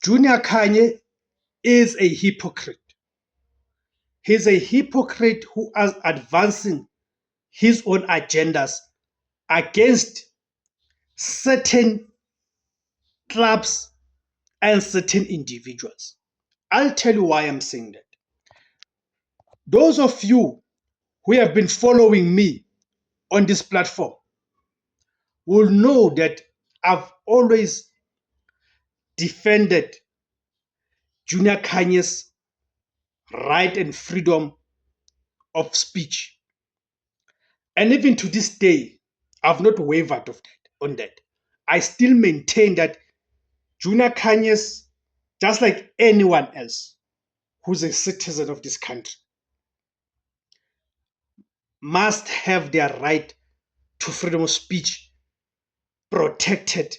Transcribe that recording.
Junior Kanye is a hypocrite. He's a hypocrite who is advancing his own agendas against certain clubs and certain individuals. I'll tell you why I'm saying that. Those of you who have been following me on this platform will know that I've always defended Junior Kanye's right and freedom of speech. And even to this day, I've not wavered on that. I still maintain that Junior Kanye's, just like anyone else who's a citizen of this country, must have their right to freedom of speech protected